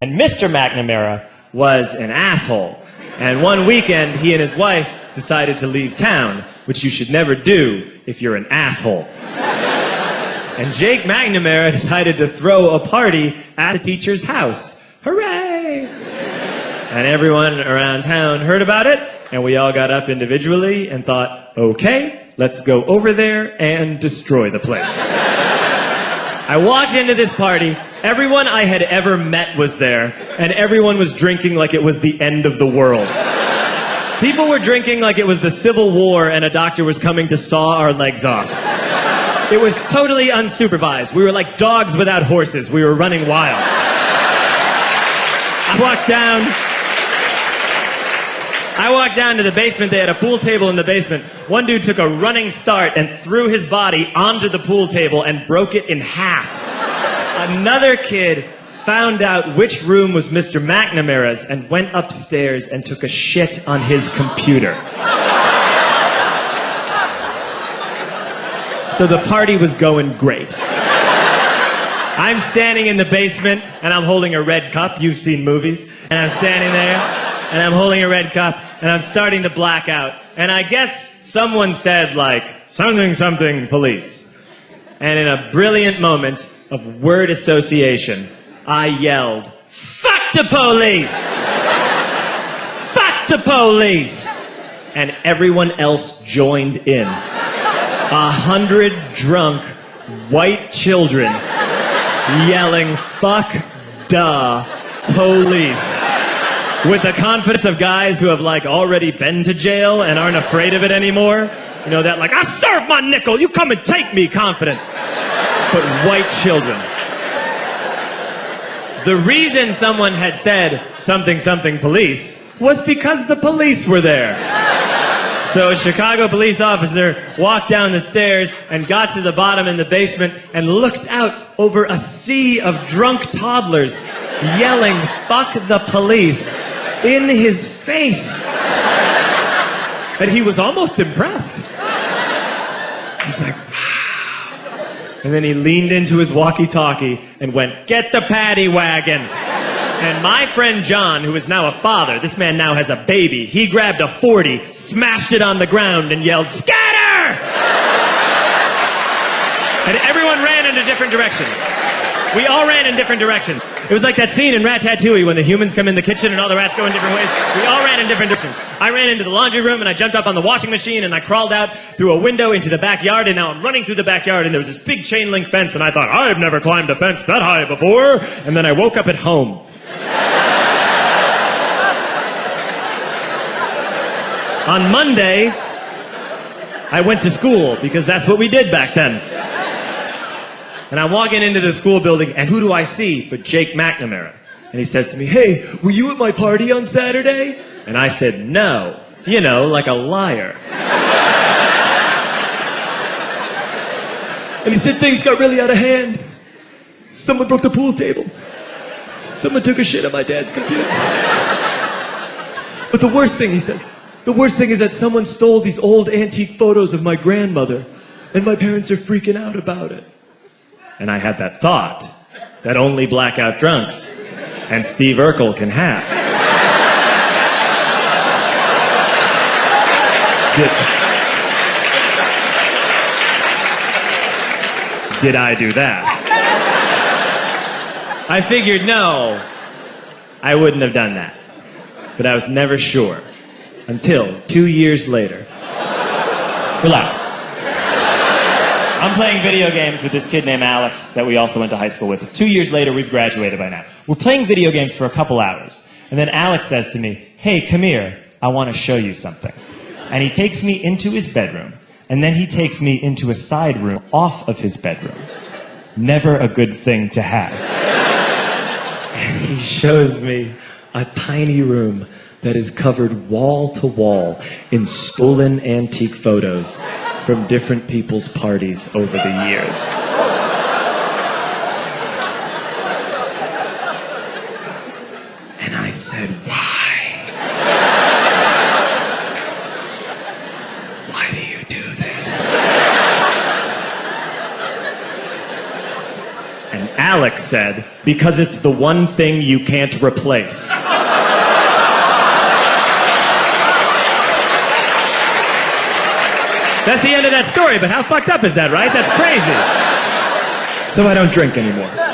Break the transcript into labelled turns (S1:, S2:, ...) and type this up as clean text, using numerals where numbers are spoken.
S1: And Mr. McNamara was an asshole. And one weekend, he and his wife decided to leave town, which you should never do if you're an asshole. And Jake McNamara decided to throw a party at the teacher's house. Hooray! And everyone around town heard about it, and we all got up individually and thought, okay, let's go over there and destroy the place. I walked into this party, everyone I had ever met was there, and everyone was drinking like it was the end of the world. People were drinking like it was the Civil War and a doctor was coming to saw our legs off. It was totally unsupervised. We were like dogs without horses. We were running wild. I walked down to the basement. They had a pool table in the basement. One dude took a running start and threw his body onto the pool table and broke it in half. Another kid found out which room was Mr. McNamara's and went upstairs and took a shit on his computer. So the party was going great. I'm standing in the basement and I'm holding a red cup. You've seen movies. And I'm standing there and I'm holding a red cup and I'm starting to black out. And I guess someone said like, something, something, police. And in a brilliant moment of word association, I yelled, fuck the police! Fuck the police! And everyone else joined in. 100 drunk white children yelling, fuck the police. With the confidence of guys who have like already been to jail and aren't afraid of it anymore. You know, that like, I serve my nickel, you come and take me confidence. But white children. The reason someone had said something, something police was because the police were there. So a Chicago police officer walked down the stairs and got to the bottom in the basement and looked out over a sea of drunk toddlers yelling, fuck the police, in his face. And he was almost impressed. He was like, wow. And then he leaned into his walkie-talkie and went, get the paddy wagon. And my friend John, who is now a father, this man now has a baby, he grabbed a 40, smashed it on the ground, and yelled, scatter! And everyone ran in a different direction. We all ran in different directions. It was like that scene in Ratatouille when the humans come in the kitchen and all the rats go in different ways. We all ran in different directions. I ran into the laundry room and I jumped up on the washing machine and I crawled out through a window into the backyard, and now I'm running through the backyard and there was this big chain link fence and I thought, I've never climbed a fence that high before. And then I woke up at home. On Monday, I went to school because that's what we did back then. And I'm walking into the school building, and who do I see but Jake McNamara? And he says to me, hey, were you at my party on Saturday? And I said, no. You know, like a liar. And he said, things got really out of hand. Someone broke the pool table. Someone took a shit on my dad's computer. But the worst thing, he says, the worst thing is that someone stole these old antique photos of my grandmother, and my parents are freaking out about it. And I had that thought that only blackout drunks and Steve Urkel can have. Did I do that? I figured, no, I wouldn't have done that. But I was never sure until 2 years later. Relax. I'm playing video games with this kid named Alex that we also went to high school with. 2 years later, we've graduated by now. We're playing video games for a couple hours. And then Alex says to me, hey, come here, I want to show you something. And he takes me into his bedroom. And then he takes me into a side room off of his bedroom. Never a good thing to have. And he shows me a tiny room that is covered wall to wall in stolen antique photos from different people's parties over the years. And I said, why? Why do you do this? And Alex said, because it's the one thing you can't replace. That's the end of that story, but how fucked up is that, right? That's crazy. So I don't drink anymore.